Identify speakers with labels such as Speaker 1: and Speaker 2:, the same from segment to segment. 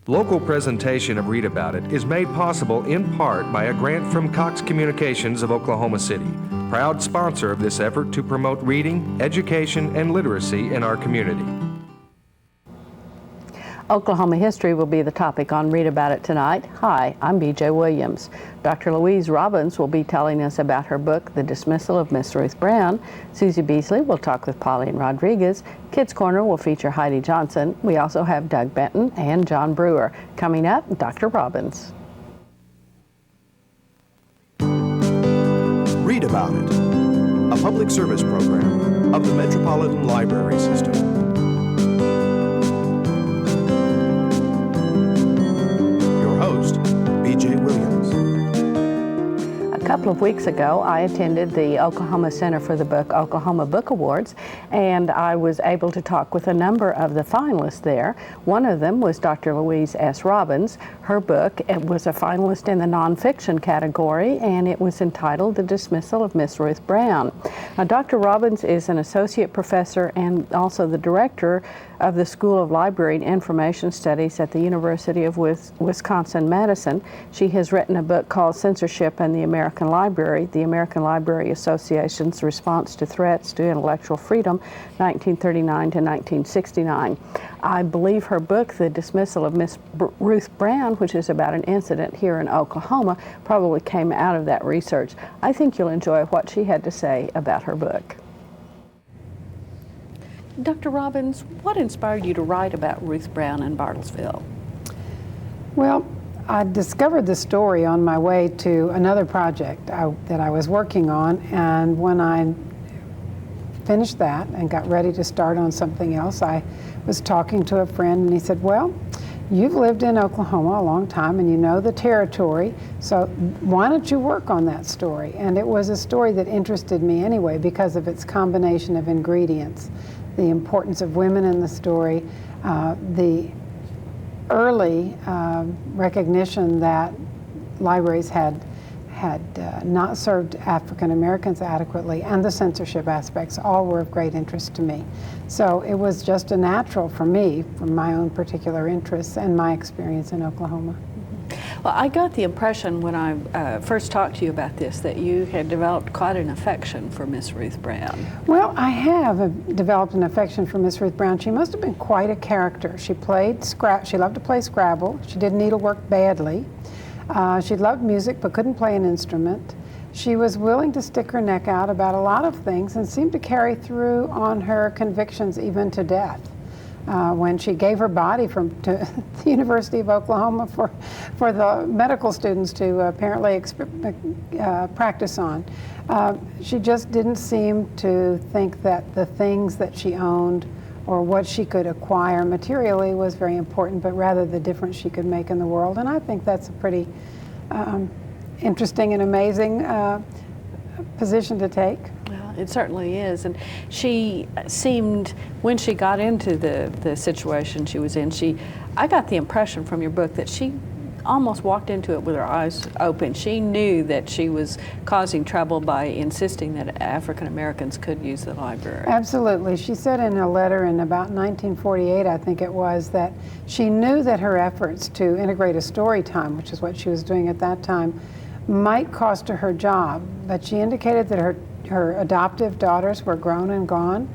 Speaker 1: Local presentation of Read About It is made possible in part by a grant from Cox Communications of Oklahoma City, proud sponsor of this effort to promote reading, education, and literacy in our community.
Speaker 2: Oklahoma history will be the topic on Read About It tonight. Hi, I'm B.J. Williams. Dr. Louise Robbins will be telling us about her book, The Dismissal of Miss Ruth Brown. Susie Beasley will talk with Pauline Rodriguez. Kids Corner will feature Heidi Johnson. We also have Doug Benton and John Brewer. Coming up, Dr. Robbins.
Speaker 3: Read About It, a public service program of the Metropolitan Library System. Host, B.J. Williams.
Speaker 2: A couple of weeks ago, I attended the Oklahoma Center for the Book Oklahoma Book Awards, and I was able to talk with a number of the finalists there. One of them was Dr. Louise S. Robbins. Her book was a finalist in the nonfiction category, and it was entitled The Dismissal of Miss Ruth Brown. Now, Dr. Robbins is an associate professor and also the director of the School of Library and Information Studies at the University of Wisconsin-Madison. She has written a book called Censorship and the American Library, the American Library Association's Response to Threats to Intellectual Freedom, 1939 to 1969. I believe her book, The Dismissal of Miss Ruth Brown, which is about an incident here in Oklahoma, probably came out of that research. I think you'll enjoy what she had to say about her book. Dr. Robbins, what inspired you to write about Ruth Brown in Bartlesville?
Speaker 4: Well, I discovered the story on my way to another project that I was working on, and when I finished that and got ready to start on something else, I was talking to a friend, and he said, well, you've lived in Oklahoma a long time and you know the territory, so why don't you work on that story? And it was a story that interested me anyway because of its combination of ingredients. The importance of women in the story, the early recognition that libraries had not served African Americans adequately, and the censorship aspects all were of great interest to me. So it was just a natural for me, from my own particular interests and my experience in Oklahoma.
Speaker 2: Well, I got the impression when I first talked to you about this that you had developed quite an affection for Miss Ruth Brown.
Speaker 4: Well, I have developed an affection for Miss Ruth Brown. She must have been quite a character. She loved to play Scrabble. She did needlework badly. She loved music but couldn't play an instrument. She was willing to stick her neck out about a lot of things and seemed to carry through on her convictions even to death. When she gave her body to the University of Oklahoma for the medical students to apparently practice on. She just didn't seem to think that the things that she owned or what she could acquire materially was very important, but rather the difference she could make in the world. And I think that's a pretty interesting and amazing position to take.
Speaker 2: It certainly is, and she seemed, when she got into the situation she was in, I got the impression from your book that she almost walked into it with her eyes open. She knew that she was causing trouble by insisting that African Americans could use the library.
Speaker 4: Absolutely. She said in a letter in about 1948, I think it was, that she knew that her efforts to integrate a story time, which is what she was doing at that time, might cost her job, but she indicated that her adoptive daughters were grown and gone,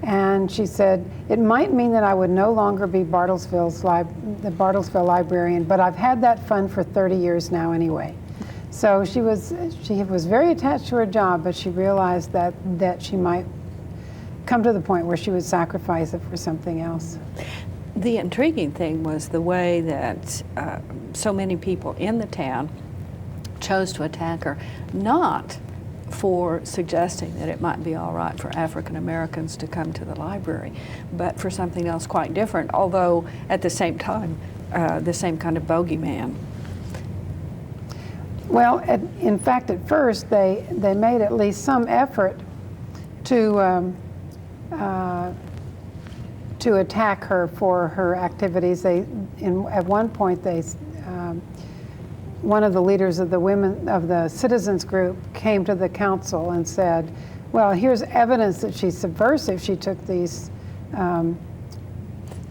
Speaker 4: and she said, it might mean that I would no longer be the Bartlesville librarian, but I've had that fun for 30 years now anyway. So she was very attached to her job, but she realized that she might come to the point where she would sacrifice it for something else.
Speaker 2: The intriguing thing was the way that so many people in the town chose to attack her, not for suggesting that it might be all right for African Americans to come to the library, but for something else quite different, although at the same time, the same kind of bogeyman.
Speaker 4: Well, in fact, at first, they made at least some effort to attack her for her activities. At one point, one of the leaders of the citizens group came to the council and said, well, here's evidence that she's subversive. She took these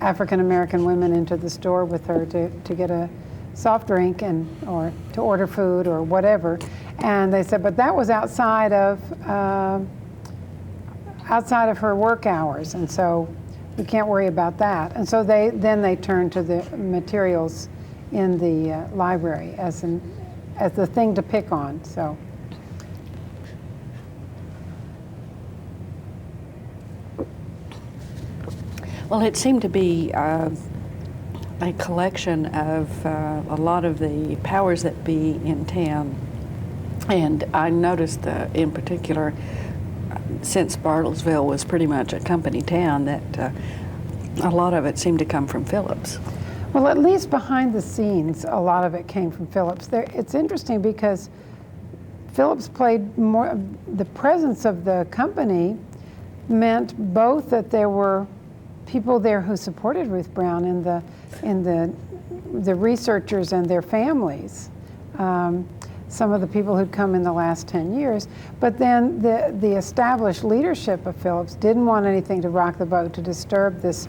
Speaker 4: African American women into the store with her to get a soft drink or to order food or whatever. And they said, but that was outside of her work hours, and so we can't worry about that. And so they turned to the materials in the library as the thing to pick on. So.
Speaker 2: Well, it seemed to be a collection of a lot of the powers that be in town. And I noticed in particular, since Bartlesville was pretty much a company town, that a lot of it seemed to come from Phillips.
Speaker 4: Well, at least behind the scenes, a lot of it came from Phillips. It's interesting because Phillips played more, the presence of the company meant both that there were people there who supported Ruth Brown and the researchers and their families, some of the people who'd come in the last 10 years, but then the established leadership of Phillips didn't want anything to rock the boat, to disturb this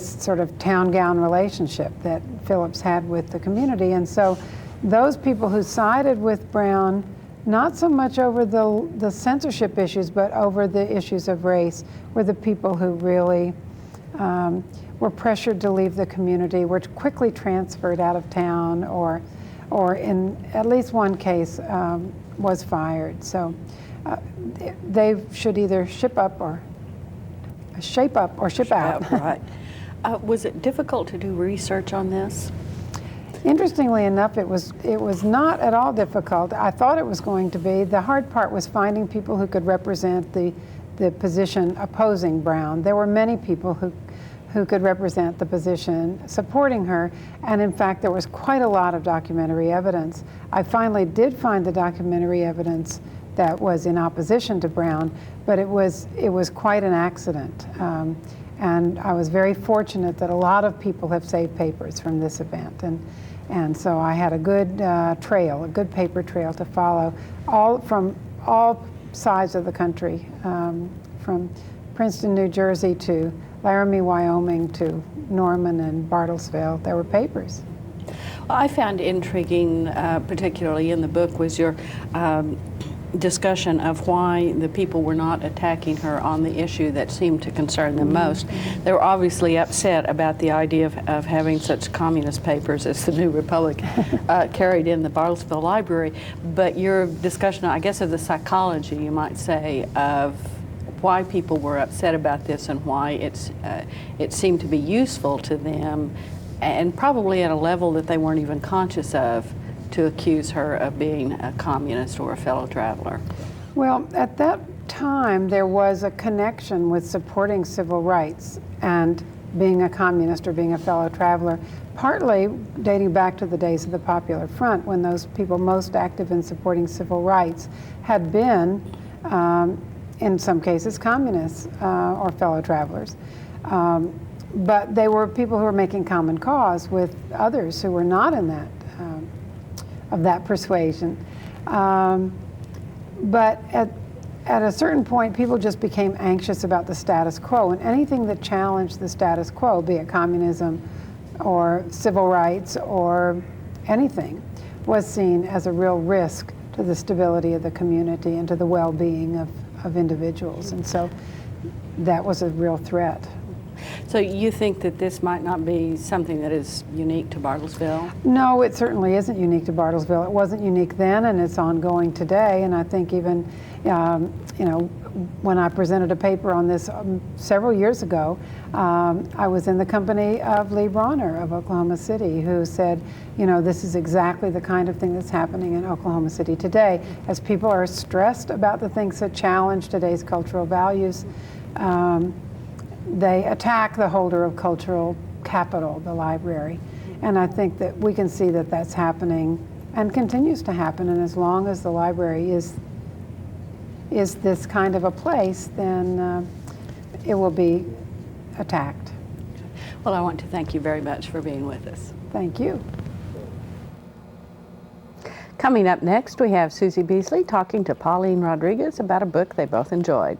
Speaker 4: sort of town-gown relationship that Phillips had with the community. And so those people who sided with Brown, not so much over the censorship issues, but over the issues of race, were the people who really were pressured to leave the community, were quickly transferred out of town, or in at least one case was fired. So they should either shape up or ship out.
Speaker 2: Right. Was it difficult to do research on this?
Speaker 4: Interestingly enough, it was not at all difficult. I thought it was going to be. The hard part was finding people who could represent the position opposing Brown. There were many people who could represent the position supporting her, and in fact there was quite a lot of documentary evidence. I finally did find the documentary evidence that was in opposition to Brown, but it was quite an accident. And I was very fortunate that a lot of people have saved papers from this event, and so I had a good trail, a good paper trail to follow, from all sides of the country, from Princeton, New Jersey to Laramie, Wyoming to Norman and Bartlesville. There were papers.
Speaker 2: Well, I found intriguing, particularly in the book, was your discussion of why the people were not attacking her on the issue that seemed to concern them most. They were obviously upset about the idea of having such communist papers as the New Republic carried in the Bartlesville Library, but your discussion, I guess, of the psychology, you might say, of why people were upset about this and why it seemed to be useful to them, and probably at a level that they weren't even conscious of, to accuse her of being a communist or a fellow traveler.
Speaker 4: Well, at that time, there was a connection with supporting civil rights and being a communist or being a fellow traveler, partly dating back to the days of the Popular Front, when those people most active in supporting civil rights had been, in some cases, communists or fellow travelers. But they were people who were making common cause with others who were not in that, of that persuasion. But at a certain point, people just became anxious about the status quo, and anything that challenged the status quo, be it communism or civil rights or anything, was seen as a real risk to the stability of the community and to the well-being of individuals. And so that was a real threat.
Speaker 2: So you think that this might not be something that is unique to Bartlesville?
Speaker 4: No, it certainly isn't unique to Bartlesville. It wasn't unique then, and it's ongoing today. And I think even, when I presented a paper on this several years ago, I was in the company of Lee Bronner of Oklahoma City, who said, this is exactly the kind of thing that's happening in Oklahoma City today. As people are stressed about the things that challenge today's cultural values, they attack the holder of cultural capital, the library. And I think that we can see that that's happening and continues to happen. And as long as the library is this kind of a place, then it will be attacked.
Speaker 2: Well, I want to thank you very much for being with us.
Speaker 4: Thank you.
Speaker 2: Coming up next, we have Susie Beasley talking to Pauline Rodriguez about a book they both enjoyed.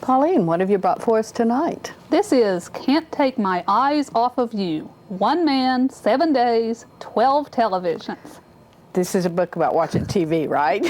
Speaker 2: Pauline, what have you brought for us tonight?
Speaker 5: This is Can't Take My Eyes Off of You. 1 man, 7 days, 12 televisions.
Speaker 2: This is a book about watching TV, right?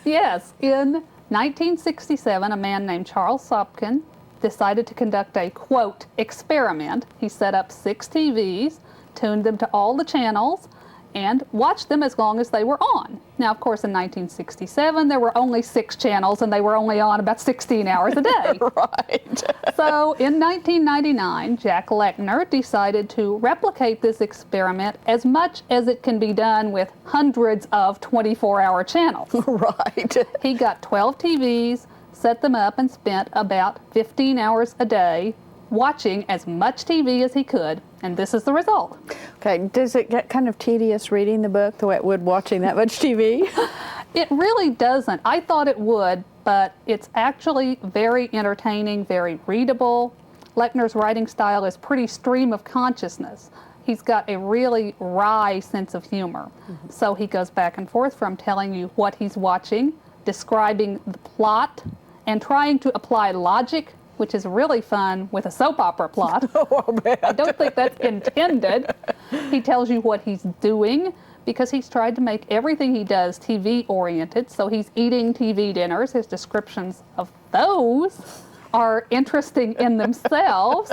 Speaker 5: Yes, in 1967, a man named Charles Sopkin decided to conduct a, quote, experiment. He set up 6 TVs, tuned them to all the channels, and watched them as long as they were on. Now, of course, in 1967, there were only 6 channels, and they were only on about 16 hours a day.
Speaker 2: Right.
Speaker 5: So, in 1999, Jack Lechner decided to replicate this experiment as much as it can be done with hundreds of 24-hour channels.
Speaker 2: Right.
Speaker 5: He got 12 TVs, set them up, and spent about 15 hours a day watching as much TV as he could, and this is the result.
Speaker 2: Okay, does it get kind of tedious reading the book the way it would watching that much TV?
Speaker 5: It really doesn't. I thought it would, but it's actually very entertaining, very readable. Lechner's writing style is pretty stream of consciousness. He's got a really wry sense of humor. So he goes back and forth from telling you what he's watching, describing the plot, and trying to apply logic, which is really fun with a soap opera plot.
Speaker 2: Oh, man.
Speaker 5: I don't think that's intended. He tells you what he's doing because he's tried to make everything he does TV oriented. So he's eating TV dinners. His descriptions of those are interesting in themselves.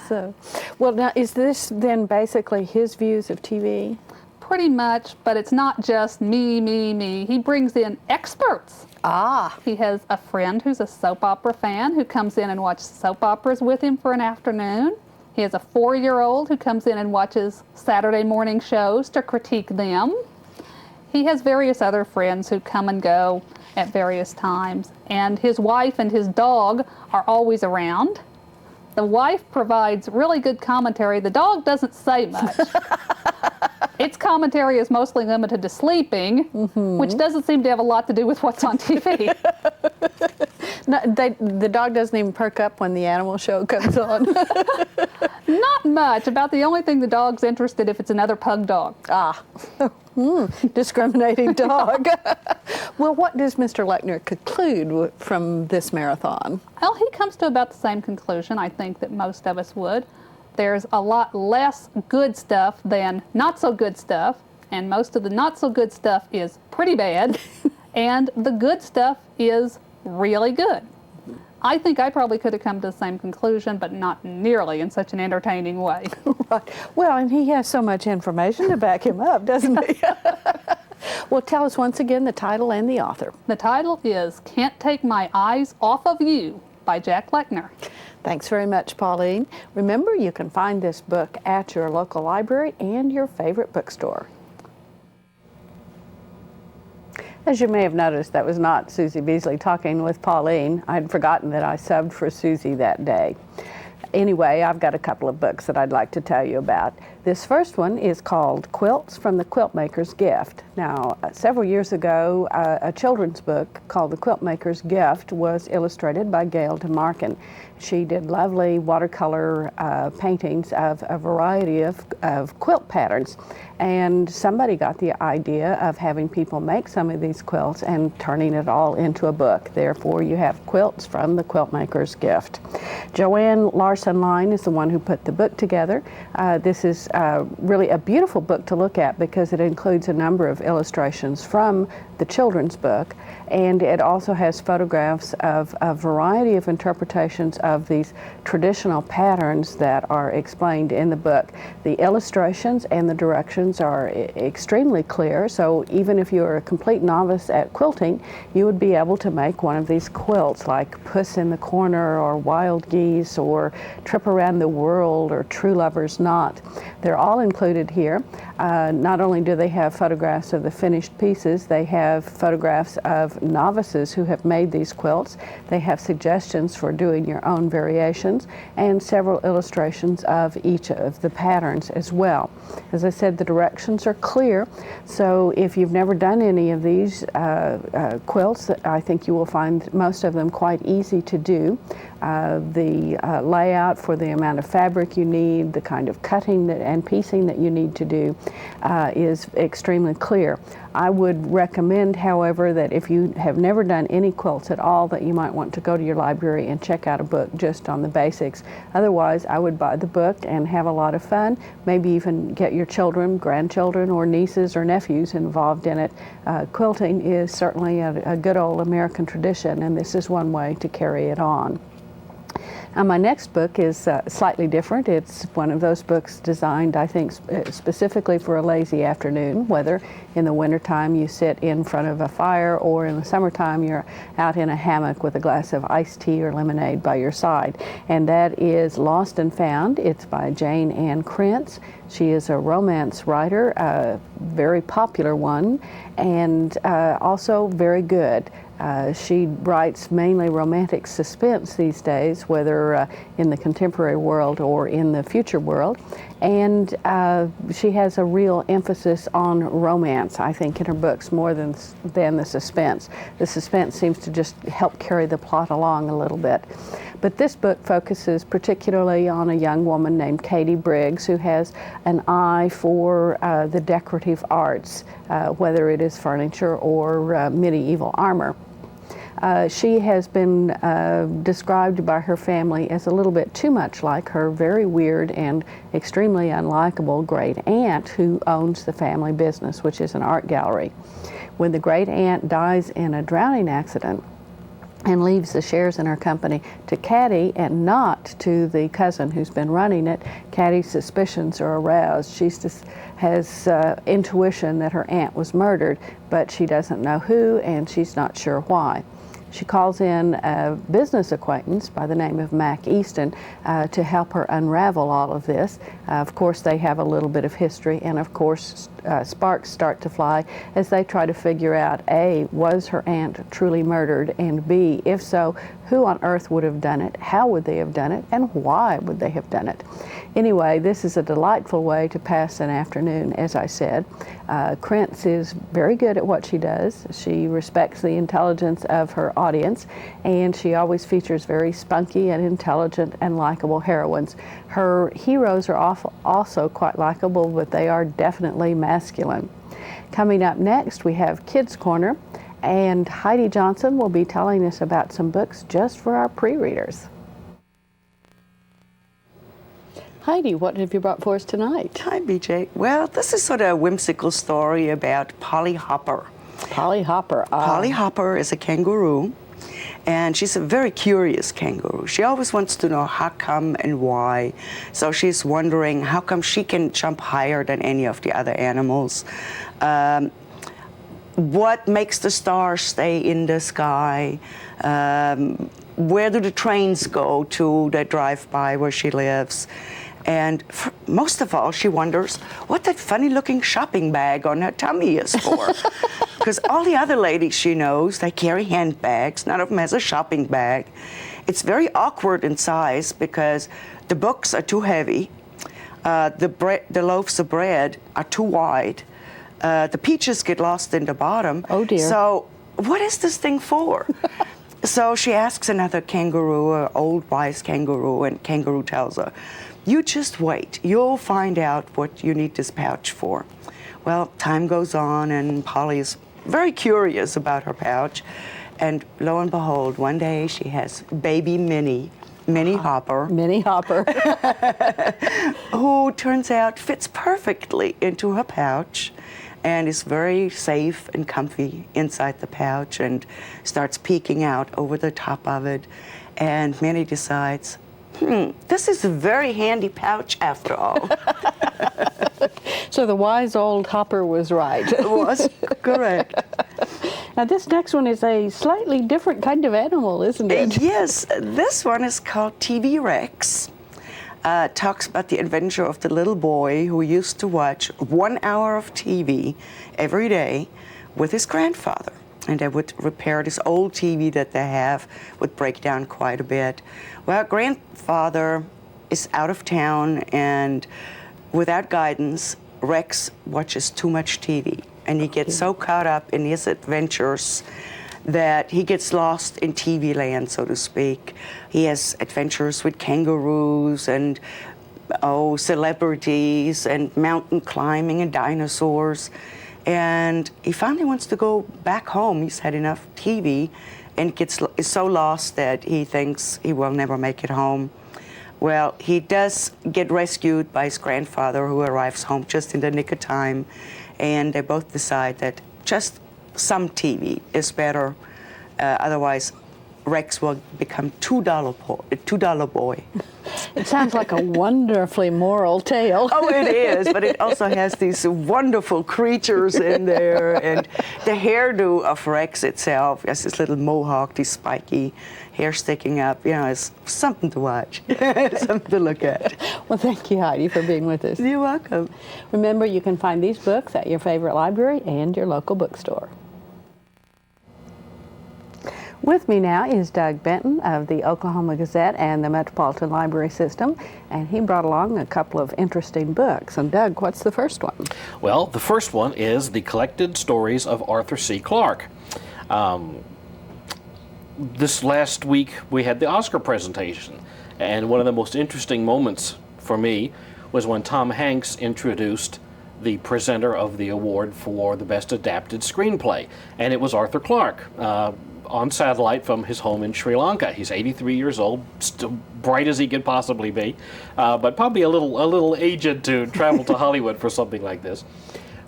Speaker 2: So, well, now, is this then basically his views of TV?
Speaker 5: Pretty much, but it's not just me, me, me. He brings in experts.
Speaker 2: Ah.
Speaker 5: He has a friend who's a soap opera fan who comes in and watches soap operas with him for an afternoon. He has a 4-year-old who comes in and watches Saturday morning shows to critique them. He has various other friends who come and go at various times, and his wife and his dog are always around. The wife provides really good commentary. The dog doesn't say much. Its commentary is mostly limited to sleeping, which doesn't seem to have a lot to do with what's on TV.
Speaker 2: No, the dog doesn't even perk up when the animal show comes on.
Speaker 5: Not much. About the only thing the dog's interested if it's another pug dog.
Speaker 2: Ah. Discriminating dog. Well, what does Mr. Lechner conclude from this marathon?
Speaker 5: Well, he comes to about the same conclusion, I think, that most of us would. There's a lot less good stuff than not so good stuff, and most of the not so good stuff is pretty bad, and the good stuff is really good. I think I probably could have come to the same conclusion, but not nearly in such an entertaining way.
Speaker 2: Right. Well, and he has so much information to back him up, doesn't he? Well, tell us once again the title and the author.
Speaker 5: The title is Can't Take My Eyes Off of You by Jack Lechner.
Speaker 2: Thanks very much, Pauline. Remember, you can find this book at your local library and your favorite bookstore. As you may have noticed, that was not Susie Beasley talking with Pauline. I'd forgotten that I subbed for Susie that day. Anyway, I've got a couple of books that I'd like to tell you about. This first one is called Quilts from the Quilt Maker's Gift. Now, several years ago, a children's book called The Quilt Maker's Gift was illustrated by Gail DeMarkin. She did lovely watercolor paintings of a variety of quilt patterns. And somebody got the idea of having people make some of these quilts and turning it all into a book. Therefore, you have Quilts from the Quilt Maker's Gift. Joanne Larson Line is the one who put the book together. This is really a beautiful book to look at because it includes a number of illustrations from the children's book, and it also has photographs of a variety of interpretations of these traditional patterns that are explained in the book. The illustrations and the directions are extremely clear, so even if you're a complete novice at quilting, you would be able to make one of these quilts like Puss in the Corner or Wild Geese or Trip Around the World or True Lover's Knot. They're all included here. Not only do they have photographs of the finished pieces, they have photographs of novices who have made these quilts. They have suggestions for doing your own variations and several illustrations of each of the patterns as well. As I said, the directions are clear, so if you've never done any of these quilts, I think you will find most of them quite easy to do. the layout for the amount of fabric you need, the kind of cutting and piecing that you need to do is extremely clear. I would recommend, however, that if you have never done any quilts at all, that you might want to go to your library and check out a book just on the basics. Otherwise, I would buy the book and have a lot of fun, maybe even get your children, grandchildren, or nieces or nephews involved in it. Quilting is certainly a good old American tradition, and this is one way to carry it on. My next book is slightly different. It's one of those books designed, I think, specifically for a lazy afternoon, whether in the wintertime you sit in front of a fire or in the summertime you're out in a hammock with a glass of iced tea or lemonade by your side. And that is Lost and Found. It's by Jane Ann Krentz. She is a romance writer, a very popular one, and also very good. She writes mainly romantic suspense these days, whether in the contemporary world or in the future world. And she has a real emphasis on romance, I think, in her books more than the suspense. The suspense seems to just help carry the plot along a little bit. But this book focuses particularly on a young woman named Katie Briggs who has an eye for the decorative arts, whether it is furniture or medieval armor. She has been described by her family as a little bit too much like her very weird and extremely unlikable great aunt who owns the family business, which is an art gallery. When the great aunt dies in a drowning accident and leaves the shares in her company to Caddy and not to the cousin who's been running it, Caddy's suspicions are aroused. She just has intuition that her aunt was murdered, but she doesn't know who and she's not sure why. She calls in a business acquaintance by the name of Mac Easton to help her unravel all of this. Of course, they have a little bit of history, and of course, sparks start to fly as they try to figure out, A, was her aunt truly murdered, and B, if so, who on earth would have done it, how would they have done it, and why would they have done it? Anyway, this is a delightful way to pass an afternoon, as I said. Krentz is very good at what she does. She respects the intelligence of her audience, and she always features very spunky and intelligent and likable heroines. Her heroes are also quite likable, but they are definitely masculine. Coming up next, we have Kids Corner, and Heidi Johnson will be telling us about some books just for our pre-readers. Heidi, what have you brought for us tonight?
Speaker 6: Hi, BJ. Well, this is sort of a whimsical story about Polly Hopper.
Speaker 2: Polly Hopper.
Speaker 6: Polly Hopper is a kangaroo, and she's a very curious kangaroo. She always wants to know how come and why. So she's wondering how come she can jump higher than any of the other animals. What makes the stars stay in the sky? Where do the trains go to that drive by where she lives? And most of all, she wonders what that funny-looking shopping bag on her tummy is for. Because all the other ladies she knows, they carry handbags. None of them has a shopping bag. It's very awkward in size because the books are too heavy. The loaves of bread are too wide. The peaches get lost in the bottom.
Speaker 2: Oh, dear.
Speaker 6: So what is this thing for? So she asks another kangaroo, an old wise kangaroo, and kangaroo tells her, you just wait. You'll find out what you need this pouch for. Well, time goes on, and Polly is very curious about her pouch. And lo and behold, one day she has baby Minnie Hopper.
Speaker 2: Minnie Hopper.
Speaker 6: Who turns out fits perfectly into her pouch and is very safe and comfy inside the pouch and starts peeking out over the top of it. And Minnie decides, this is a very handy pouch after all.
Speaker 2: So the wise old Hopper was right.
Speaker 6: It was correct.
Speaker 2: Now this next one is a slightly different kind of animal, isn't it?
Speaker 6: Yes, this one is called TV Rex. Talks about the adventure of the little boy who used to watch 1 hour of TV every day with his grandfather. And they would repair this old TV that they have, would break down quite a bit. Well, grandfather is out of town, and without guidance, Rex watches too much TV. And he gets so caught up in his adventures that he gets lost in TV land, so to speak. He has adventures with kangaroos and celebrities and mountain climbing and dinosaurs. And he finally wants to go back home. He's had enough TV and is so lost that he thinks he will never make it home. Well, he does get rescued by his grandfather, who arrives home just in the nick of time, and they both decide that just some TV is better. Otherwise, Rex will become $2 boy.
Speaker 2: It sounds like a wonderfully moral tale.
Speaker 6: Oh, it is, but it also has these wonderful creatures in there, and the hairdo of Rex itself has this little mohawk, this spiky hair sticking up. You know, it's something to watch, something to look at.
Speaker 2: Well, thank you, Heidi, for being with us.
Speaker 6: You're welcome.
Speaker 2: Remember, you can find these books at your favorite library and your local bookstore. With me now is Doug Benton of the Oklahoma Gazette and the Metropolitan Library System, and he brought along a couple of interesting books. And Doug, what's the first one?
Speaker 7: Well, the first one is The Collected Stories of Arthur C. Clarke. This last week we had the Oscar presentation, and one of the most interesting moments for me was when Tom Hanks introduced the presenter of the award for the Best Adapted Screenplay, and it was Arthur Clarke. On satellite from his home in Sri Lanka. He's 83 years old, still bright as he could possibly be, but probably a little aged to travel to Hollywood for something like this.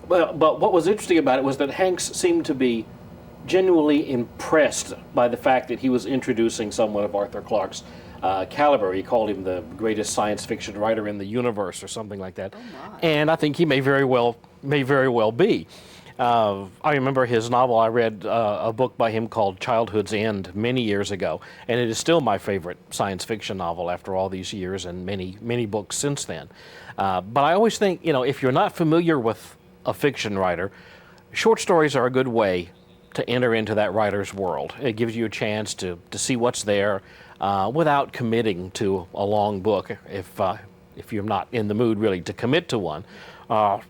Speaker 7: But what was interesting about it was that Hanks seemed to be genuinely impressed by the fact that he was introducing someone of Arthur Clarke's caliber. He called him the greatest science fiction writer in the universe or something like that. And I think he may very well be. I remember his novel. I read a book by him called Childhood's End many years ago, and it is still my favorite science fiction novel after all these years and many books since then. But I always think, if you're not familiar with a fiction writer, short stories are a good way to enter into that writer's world. It gives you a chance to see what's there without committing to a long book if you're not in the mood really to commit to one.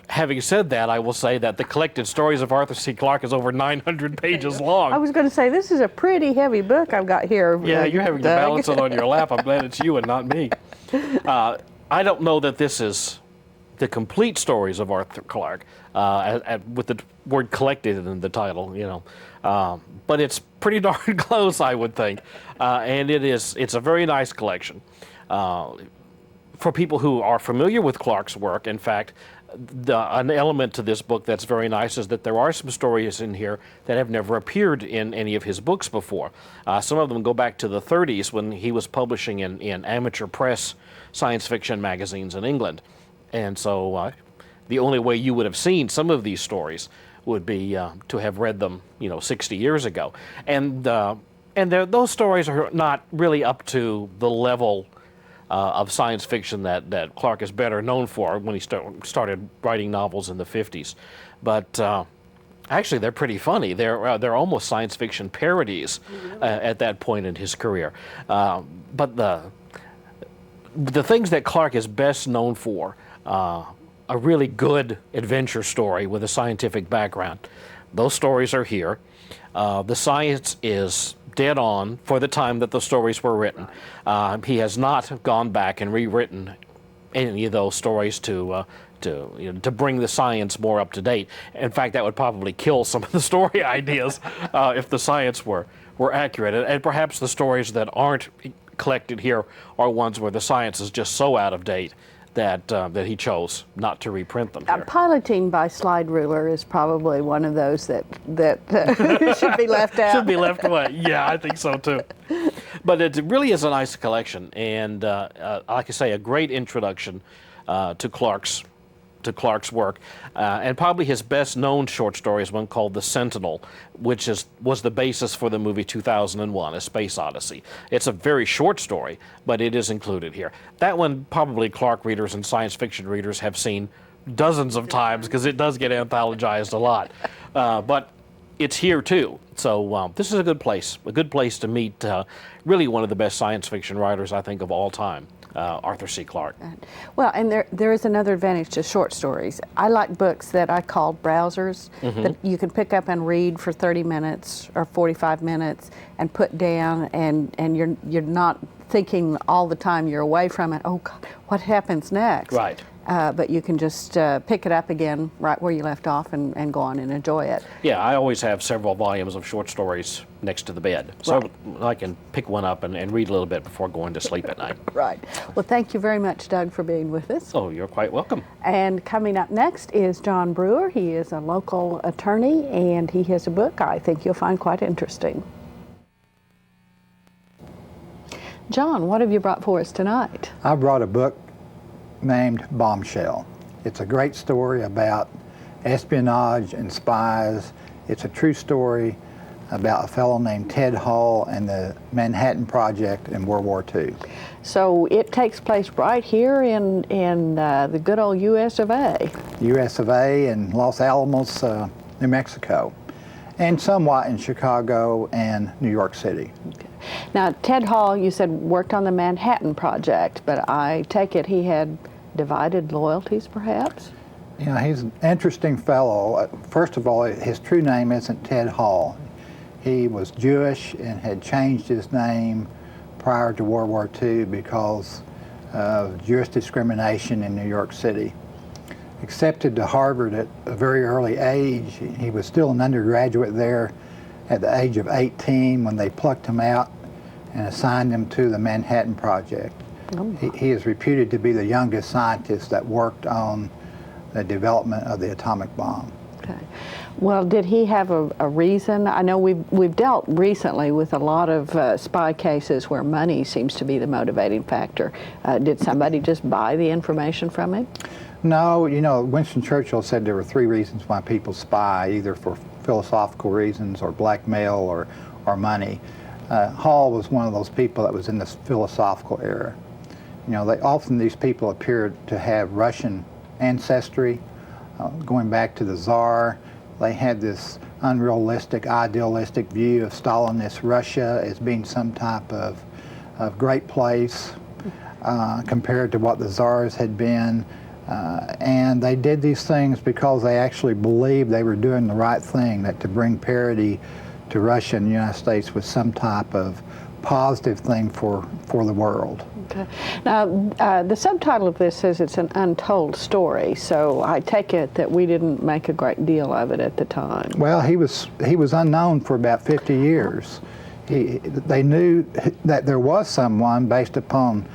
Speaker 7: Having said that, I will say that The Collected Stories of Arthur C. Clarke is over 900 pages long.
Speaker 2: I was going to say, this is a pretty heavy book I've got here.
Speaker 7: Yeah, you're having to balance it on your lap. I'm glad it's you and not me. I don't know that this is the complete stories of Arthur Clarke, with the word collected in the title, but it's pretty darn close, I would think. And it's a very nice collection. For people who are familiar with Clarke's work, in fact, an element to this book that's very nice is that there are some stories in here that have never appeared in any of his books before. Some of them go back to the 30s when he was publishing in amateur press science fiction magazines in England. And so the only way you would have seen some of these stories would be to have read them, 60 years ago. And those stories are not really up to the level of science fiction that Clarke is better known for when he started writing novels in the 50s. But actually, they're pretty funny. They're almost science fiction parodies at that point in his career. But the things that Clarke is best known for, a really good adventure story with a scientific background. Those stories are here. The science is dead on for the time that the stories were written. He has not gone back and rewritten any of those stories to bring the science more up to date. In fact, that would probably kill some of the story ideas if the science were accurate. And perhaps the stories that aren't collected here are ones where the science is just so out of date that he chose not to reprint them here.
Speaker 2: Piloting by slide ruler is probably one of those that should be left out.
Speaker 7: Should be left away. Yeah, I think so too. But it really is a nice collection, and like I say, a great introduction to Clarke's work, and probably his best known short story is one called The Sentinel, which was the basis for the movie 2001, A Space Odyssey. It's a very short story, but it is included here. That one probably Clarke readers and science fiction readers have seen dozens of times because it does get anthologized a lot. But it's here too. So this is a good place to meet really one of the best science fiction writers, I think, of all time. Arthur C. Clarke.
Speaker 2: Well, and there is another advantage to short stories. I like books that I call browsers that you can pick up and read for 30 minutes or 45 minutes and put down, and you're not thinking all the time you're away from it, oh God, what happens next?
Speaker 7: Right.
Speaker 2: But you can just pick it up again right where you left off and go on and enjoy it.
Speaker 7: Yeah, I always have several volumes of short stories next to the bed, so I can pick one up and read a little bit before going to sleep at night.
Speaker 2: Right. Well, thank you very much, Doug, for being with us.
Speaker 7: Oh, you're quite welcome.
Speaker 2: And coming up next is John Brewer. He is a local attorney, and he has a book I think you'll find quite interesting. John, what have you brought for us tonight?
Speaker 8: I brought a book named Bombshell. It's a great story about espionage and spies. It's a true story about a fellow named Ted Hall and the Manhattan Project in World War II.
Speaker 2: So it takes place right here in the good old U.S. of A.
Speaker 8: U.S. of A. and Los Alamos, New Mexico, and somewhat in Chicago and New York City.
Speaker 2: Okay. Now, Ted Hall, you said, worked on the Manhattan Project, but I take it he had divided loyalties, perhaps?
Speaker 8: You know, he's an interesting fellow. First of all, his true name isn't Ted Hall. He was Jewish and had changed his name prior to World War II because of Jewish discrimination in New York City. Accepted to Harvard at a very early age. He was still an undergraduate there at the age of 18 when they plucked him out and assigned him to the Manhattan Project.
Speaker 2: Oh.
Speaker 8: He is reputed to be the youngest scientist that worked on the development of the atomic bomb.
Speaker 2: Okay. Well, did he have a reason? I know we've dealt recently with a lot of spy cases where money seems to be the motivating factor. Did somebody just buy the information from him?
Speaker 8: No, you know, Winston Churchill said there were 3 reasons why people spy, either for philosophical reasons or blackmail or money. Hall was one of those people that was in this philosophical era. You know, often these people appeared to have Russian ancestry, going back to the Tsar. They had this unrealistic, idealistic view of Stalinist Russia as being some type of great place compared to what the Tsars had been. And they did these things because they actually believed they were doing the right thing, that to bring parity to Russia and the United States was some type of positive thing for the world.
Speaker 2: Okay. Now, the subtitle of this says it's an untold story, so I take it that we didn't make a great deal of it at the time.
Speaker 8: Well, he was unknown for about 50 years. They knew that there was someone based upon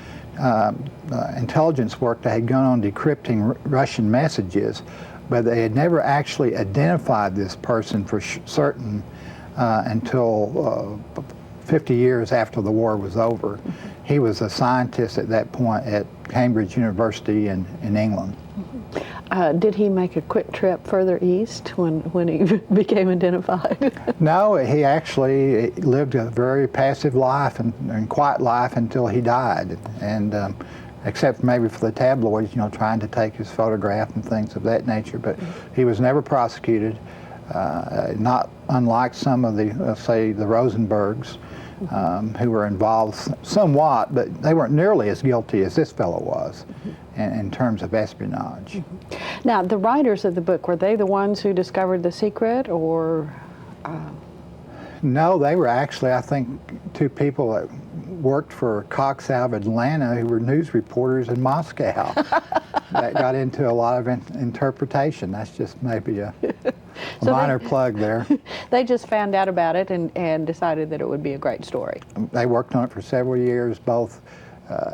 Speaker 8: intelligence work that had gone on decrypting Russian messages, but they had never actually identified this person for certain until 50 years after the war was over. He was a scientist at that point at Cambridge University in England.
Speaker 2: Did he make a quick trip further east when he became identified?
Speaker 8: No, he actually lived a very passive life and quiet life until he died. And except maybe for the tabloids, you know, trying to take his photograph and things of that nature. But he was never prosecuted, not unlike some of the, say, the Rosenbergs, who were involved somewhat, but they weren't nearly as guilty as this fellow was in terms of espionage.
Speaker 2: Now, the writers of the book, were they the ones who discovered the secret, or?
Speaker 8: No, they were actually, I think, 2 people that worked for Cox out of Atlanta who were news reporters in Moscow. That got into a lot of interpretation. That's just maybe a minor plug there.
Speaker 2: They just found out about it and decided that it would be a great story.
Speaker 8: They worked on it for several years, both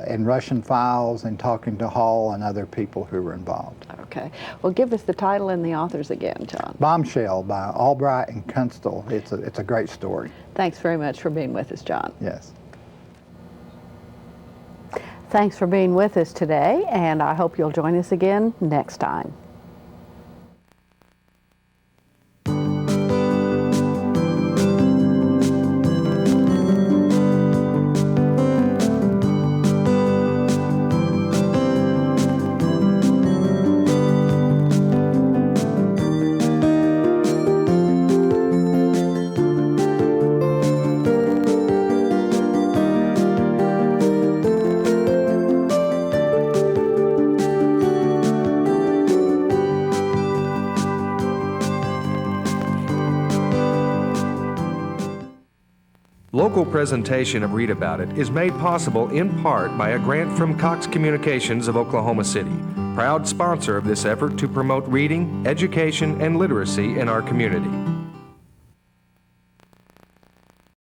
Speaker 8: in Russian files and talking to Hall and other people who were involved.
Speaker 2: Okay. Well, give us the title and the authors again, John.
Speaker 8: Bombshell by Albright and Kunstler. It's a great story.
Speaker 2: Thanks very much for being with us, John.
Speaker 8: Yes.
Speaker 2: Thanks for being with us today, and I hope you'll join us again next time.
Speaker 1: Local presentation of Read About It is made possible in part by a grant from Cox Communications of Oklahoma City, proud sponsor of this effort to promote reading, education, and literacy in our community.